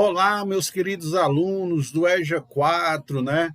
Olá, meus queridos alunos do EJA 4, né?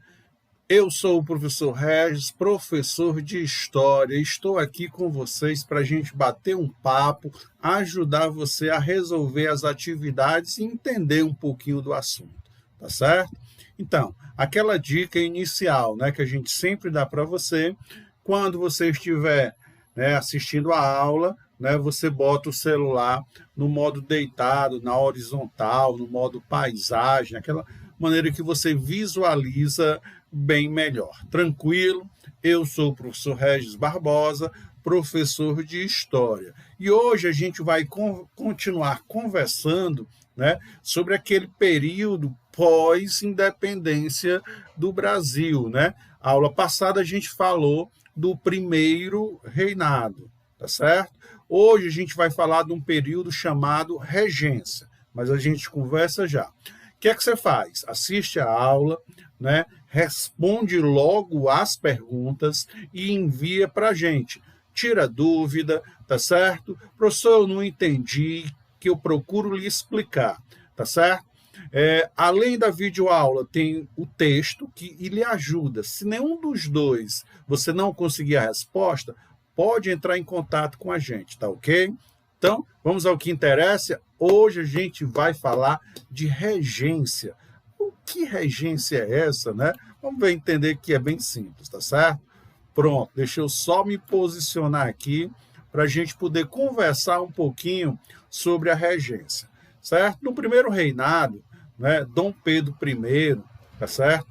Eu sou o professor Regis, professor de História. Estou aqui com vocês para a gente bater um papo, ajudar você a resolver as atividades e entender um pouquinho do assunto, tá certo? Então, aquela dica inicial, né, que a gente sempre dá para você, quando você estiver, né, assistindo a aula, né, você bota o celular no modo deitado, na horizontal, no modo paisagem, aquela maneira que você visualiza bem melhor. Tranquilo? Eu sou o professor Regis Barbosa, professor de História. E hoje a gente vai continuar conversando, né, sobre aquele período pós-independência do Brasil, né? A aula passada a gente falou do primeiro reinado, tá certo? Hoje a gente vai falar de um período chamado regência, mas a gente conversa já. O que é que você faz? Assiste a aula, né? Responde logo as perguntas e envia para a gente. Tira dúvida, tá certo? Professor, eu não entendi, que eu procuro lhe explicar, tá certo? Além da videoaula, tem o texto que lhe ajuda. Se nenhum dos dois você não conseguir a resposta, pode entrar em contato com a gente, tá ok? Então, vamos ao que interessa. Hoje a gente vai falar de regência. O que regência é essa, né? Vamos ver, entender que é bem simples, tá certo? Pronto, deixa eu só me posicionar aqui para a gente poder conversar um pouquinho sobre a regência, certo? No primeiro reinado, né, Dom Pedro I, tá certo?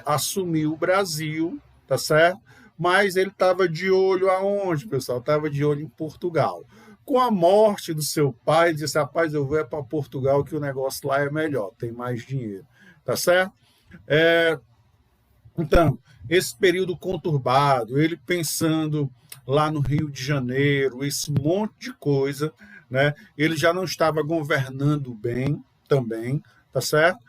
Assumiu o Brasil, tá certo? Mas ele estava de olho aonde, pessoal? Estava de olho em Portugal. Com a morte do seu pai, ele disse, rapaz, eu vou para Portugal que o negócio lá é melhor, tem mais dinheiro, tá certo? Então, esse período conturbado, ele pensando lá no Rio de Janeiro, esse monte de coisa, né? Ele já não estava governando bem também, tá certo?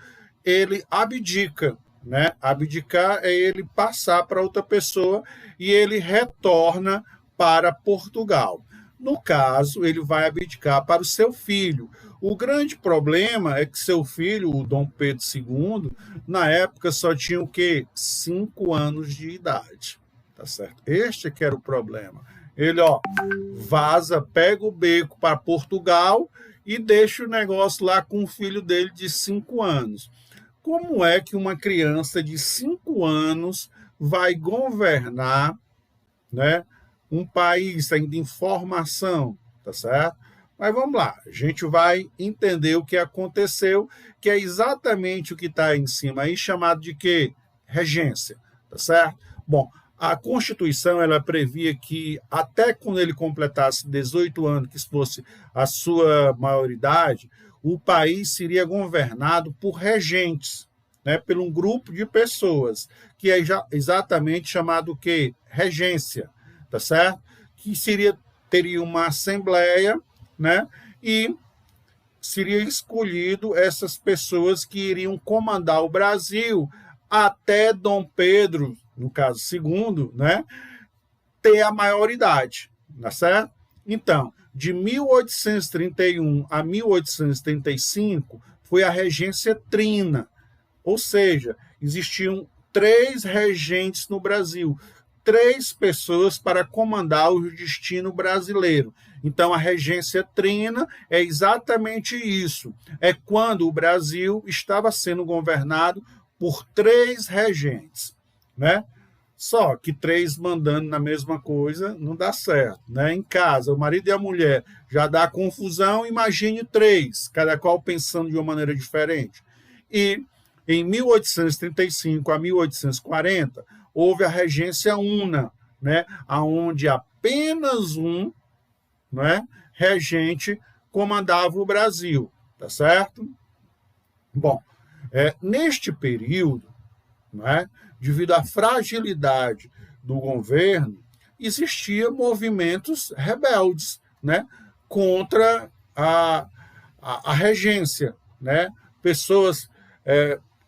Ele abdica, né? Abdicar é ele passar para outra pessoa e ele retorna para Portugal. No caso, ele vai abdicar para o seu filho. O grande problema é que seu filho, o Dom Pedro II, na época só tinha o quê? 5 anos de idade. Tá certo? Este que era o problema. Ele, vaza, pega o beco para Portugal e deixa o negócio lá com o filho dele de 5 anos. Como é que uma criança de 5 anos vai governar, né, um país ainda em formação, tá certo? Mas vamos lá, a gente vai entender o que aconteceu, que é exatamente o que está em cima aí, chamado de quê? Regência, tá certo? Bom, a Constituição, ela previa que até quando ele completasse 18 anos, que fosse a sua maioridade, o país seria governado por regentes, né, por um grupo de pessoas, que é exatamente chamado o quê? Regência, tá certo? Que teria uma assembleia, né, e seria escolhido essas pessoas que iriam comandar o Brasil até Dom Pedro, no caso segundo, né, ter a maioridade, tá certo? Então, de 1831 a 1835 foi a regência trina, ou seja, existiam 3 regentes no Brasil, 3 pessoas para comandar o destino brasileiro. Então, a regência trina é exatamente isso. É quando o Brasil estava sendo governado por 3 regentes, né? Só que 3 mandando na mesma coisa não dá certo, né? Em casa, o marido e a mulher já dá confusão, imagine 3, cada qual pensando de uma maneira diferente. E em 1835 a 1840, houve a regência una, né? Onde apenas um, né, regente comandava o Brasil, tá certo? Bom, neste período, né, devido à fragilidade do governo, existiam movimentos rebeldes, né, contra a regência, né? Pessoas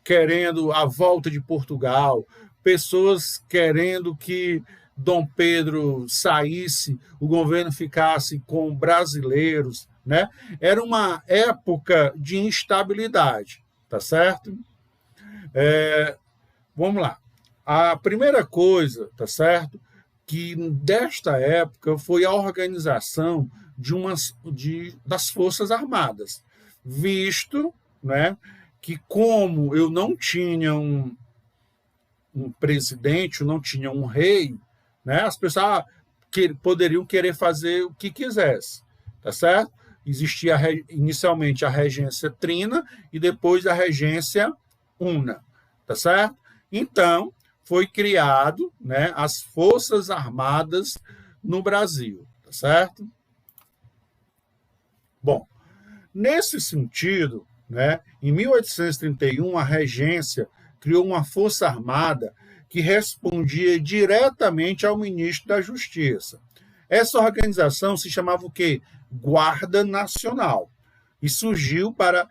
querendo a volta de Portugal, pessoas querendo que Dom Pedro saísse, o governo ficasse com brasileiros, né? Era uma época de instabilidade, tá certo? Vamos lá. A primeira coisa, tá certo? Que desta época foi a organização das Forças Armadas, visto, né, que como eu não tinha um presidente, não tinha um rei, né, as pessoas poderiam querer fazer o que quisesse, tá certo? Existia inicialmente a regência trina e depois a regência una, tá certo? Então, foi criado, né, as Forças Armadas no Brasil, tá certo? Bom, nesse sentido, né, em 1831, a regência criou uma força armada que respondia diretamente ao ministro da Justiça. Essa organização se chamava o quê? Guarda Nacional. E surgiu para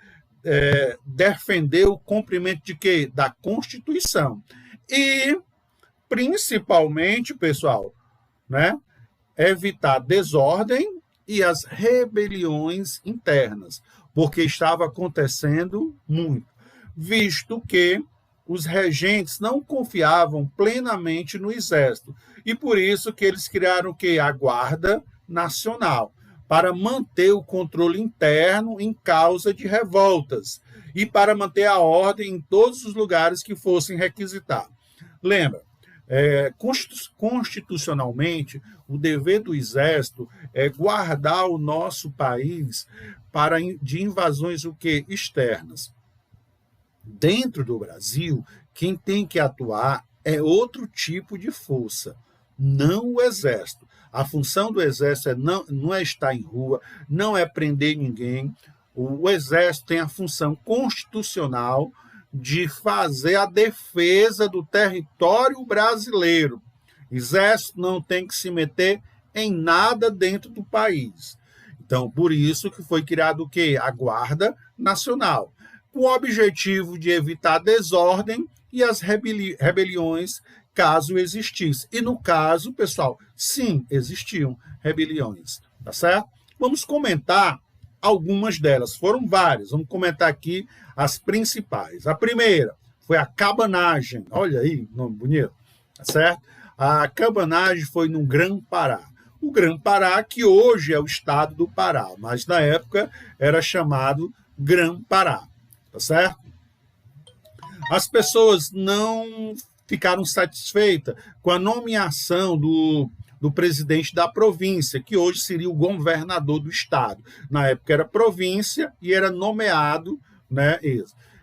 defender o cumprimento de quê? Da Constituição. E, principalmente, pessoal, né, evitar desordem e as rebeliões internas, porque estava acontecendo muito, visto que os regentes não confiavam plenamente no exército, e por isso que eles criaram o quê? A Guarda Nacional, para manter o controle interno em causa de revoltas, e para manter a ordem em todos os lugares que fossem requisitados. Lembra, constitucionalmente, o dever do Exército é guardar o nosso país de invasões externas. Dentro do Brasil, quem tem que atuar é outro tipo de força, não o Exército. A função do Exército não é estar em rua, não é prender ninguém. O Exército tem a função constitucional de fazer a defesa do território brasileiro. Exército não tem que se meter em nada dentro do país. Então, por isso que foi criado o quê? A Guarda Nacional, com o objetivo de evitar desordem e as rebeliões, caso existisse. E no caso, pessoal, sim, existiam rebeliões, tá certo? Vamos comentar algumas delas, foram várias, vamos comentar aqui as principais. A primeira foi a cabanagem, olha aí, nome bonito, tá certo? A cabanagem foi no Grã-Pará. O Grã-Pará, que hoje é o estado do Pará, mas na época era chamado Grã-Pará, tá certo? As pessoas não ficaram satisfeitas com a nomeação do presidente da província, que hoje seria o governador do estado. Na época era província e era nomeado, né?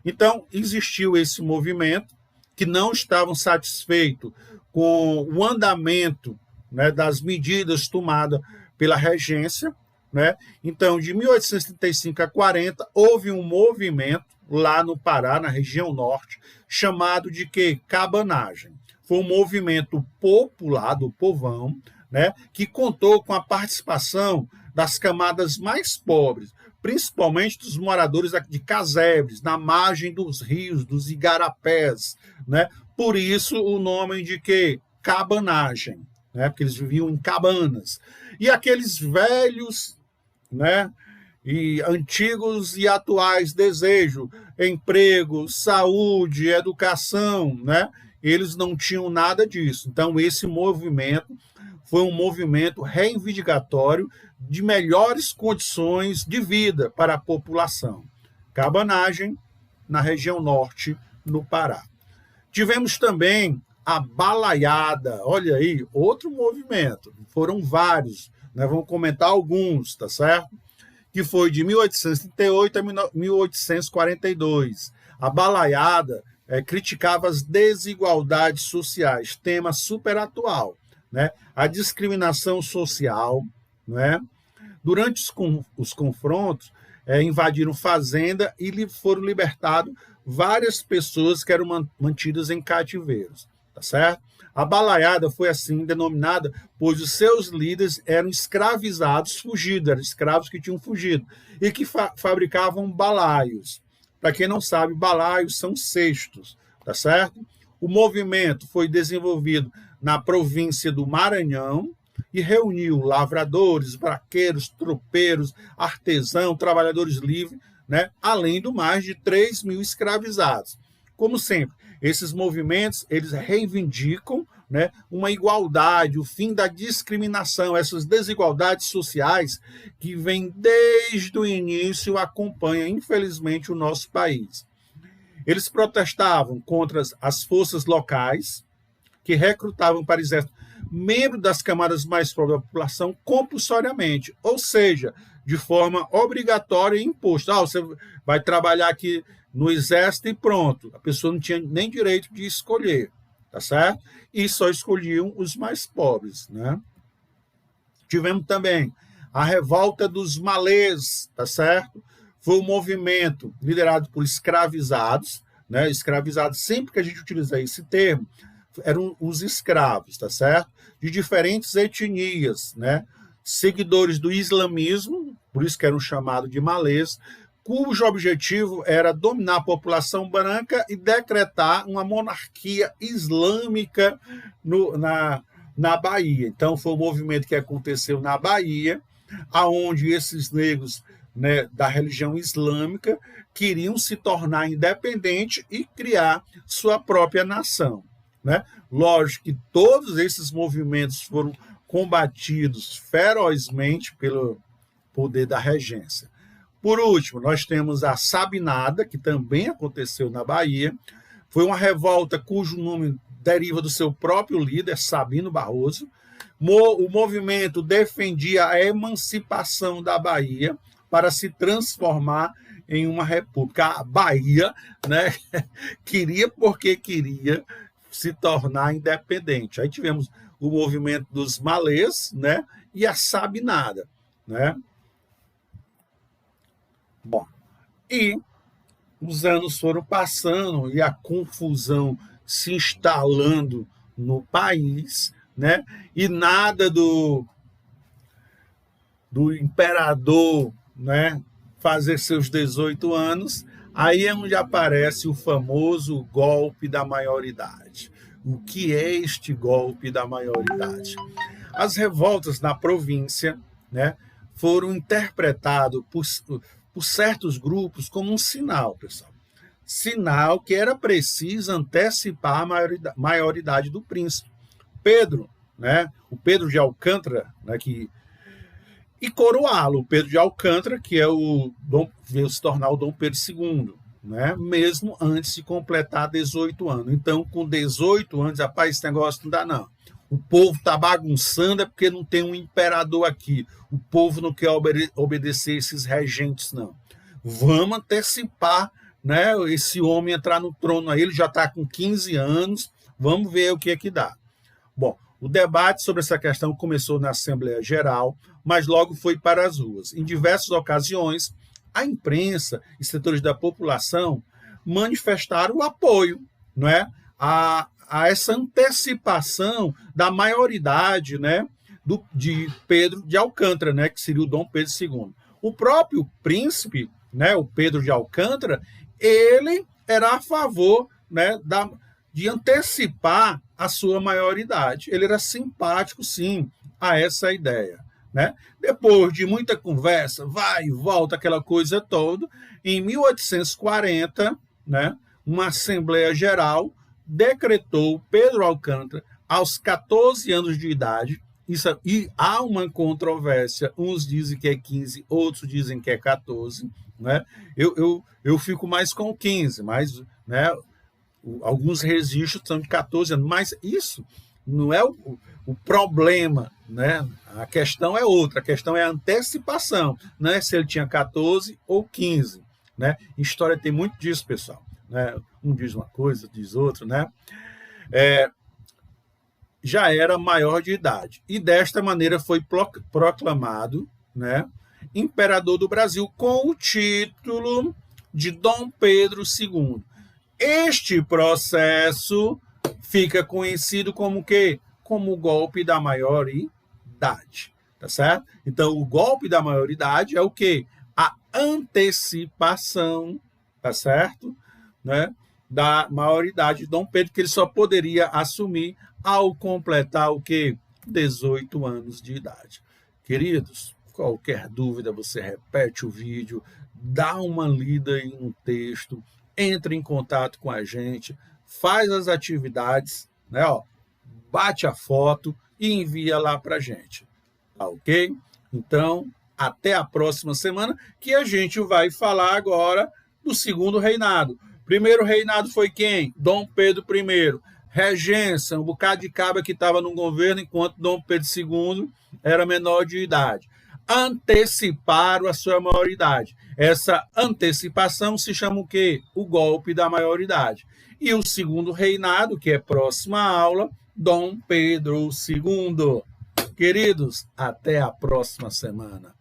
Então, existiu esse movimento que não estavam satisfeitos com o andamento, né, das medidas tomadas pela regência, né? Então, de 1835 a 40, houve um movimento lá no Pará, na região norte, chamado de quê? Cabanagem. Foi um movimento popular, do povão, né, que contou com a participação das camadas mais pobres, principalmente dos moradores de casebres, na margem dos rios, dos igarapés, né? Por isso o nome de quê? Cabanagem, né? Porque eles viviam em cabanas. E aqueles velhos, né, e antigos e atuais desejos, emprego, saúde, educação, né? Eles não tinham nada disso. Então, esse movimento foi um movimento reivindicatório de melhores condições de vida para a população. Cabanagem, na região norte, no Pará. Tivemos também a balaiada, olha aí, outro movimento. Foram vários, né? Vamos comentar alguns, tá certo? Que foi de 1838 a 1842. A balaiada criticava as desigualdades sociais, tema super atual, né? A discriminação social, né? Durante os confrontos, invadiram fazenda e foram libertados várias pessoas que eram mantidas em cativeiros, tá certo? A balaiada foi assim denominada, pois os seus líderes eram escravizados, fugidos, eram escravos que tinham fugido, e que fabricavam balaios. Para quem não sabe, balaios são cestos, tá certo? O movimento foi desenvolvido na província do Maranhão e reuniu lavradores, vaqueiros, tropeiros, artesãos, trabalhadores livres, né? Além do mais de 3.000 escravizados. Como sempre, esses movimentos eles reivindicam, né, uma igualdade, o fim da discriminação, essas desigualdades sociais que vêm desde o início acompanham, infelizmente, o nosso país. Eles protestavam contra as forças locais, que recrutavam para o exército membros das camadas mais pobres da população compulsoriamente, ou seja, de forma obrigatória e imposta. Você vai trabalhar aqui no exército e pronto. A pessoa não tinha nem direito de escolher, tá certo? E só escolhiam os mais pobres, né? Tivemos também a revolta dos malês, tá certo? Foi um movimento liderado por escravizados, né? Escravizados, sempre que a gente utiliza esse termo, eram os escravos, tá certo? De diferentes etnias, né? Seguidores do islamismo, por isso que eram chamados de malês, cujo objetivo era dominar a população branca e decretar uma monarquia islâmica na Bahia. Então, foi um movimento que aconteceu na Bahia, aonde esses negros, né, da religião islâmica queriam se tornar independentes e criar sua própria nação, né? Lógico que todos esses movimentos foram combatidos ferozmente pelo poder da regência. Por último, nós temos a Sabinada, que também aconteceu na Bahia. Foi uma revolta cujo nome deriva do seu próprio líder, Sabino Barroso. O movimento defendia a emancipação da Bahia para se transformar em uma república. A Bahia, né, queria porque queria se tornar independente. Aí tivemos o movimento dos malês, né, e a Sabinada, né? Bom, e os anos foram passando e a confusão se instalando no país, né? E nada do imperador, né, fazer seus 18 anos, aí é onde aparece o famoso golpe da maioridade. O que é este golpe da maioridade? As revoltas na província, né, foram interpretadas por certos grupos como um sinal, pessoal. Sinal que era preciso antecipar a maioridade do príncipe. Pedro, né, o Pedro de Alcântara, né, e coroá-lo, o Pedro de Alcântara, que é veio se tornar o Dom Pedro II, né, mesmo antes de completar 18 anos. Então, com 18 anos, rapaz, esse negócio não dá, não. O povo está bagunçando, é porque não tem um imperador aqui. O povo não quer obedecer esses regentes, não. Vamos antecipar, né, esse homem entrar no trono aí, ele já está com 15 anos, vamos ver o que é que dá. Bom, o debate sobre essa questão começou na Assembleia Geral, mas logo foi para as ruas. Em diversas ocasiões, a imprensa e setores da população manifestaram o apoio, não é, a essa antecipação da maioridade, né, de Pedro de Alcântara, né, que seria o Dom Pedro II. O próprio príncipe, né, o Pedro de Alcântara, ele era a favor, né, de antecipar a sua maioridade. Ele era simpático, sim, a essa ideia, né? Depois de muita conversa, vai e volta, aquela coisa toda, em 1840, né, uma Assembleia Geral decretou Pedro Alcântara, aos 14 anos de idade, e há uma controvérsia, uns dizem que é 15, outros dizem que é 14, né? Eu fico mais com 15, mas, né, alguns registros são de 14 anos, mas isso não é o problema, né? A questão é outra, a questão é a antecipação, não é se ele tinha 14 ou 15, né? História tem muito disso, pessoal, né? Um diz uma coisa, diz outra, né? Já era maior de idade, e desta maneira foi proclamado, né, imperador do Brasil com o título de Dom Pedro II. Este processo fica conhecido como o quê? Como o golpe da maioridade, tá certo? Então, o golpe da maioridade é o quê? A antecipação, tá certo? Né, da maioridade de Dom Pedro, que ele só poderia assumir ao completar o quê? 18 anos de idade. Queridos, qualquer dúvida, você repete o vídeo, dá uma lida em um texto, entre em contato com a gente, faz as atividades, né, ó, bate a foto e envia lá para a gente, tá ok? Então, até a próxima semana, que a gente vai falar agora do segundo reinado. Primeiro reinado foi quem? Dom Pedro I. Regência, um bocado de cabra que estava no governo, enquanto Dom Pedro II era menor de idade. Anteciparam a sua maioridade. Essa antecipação se chama o quê? O golpe da maioridade. E o segundo reinado, que é próxima aula, Dom Pedro II. Queridos, até a próxima semana.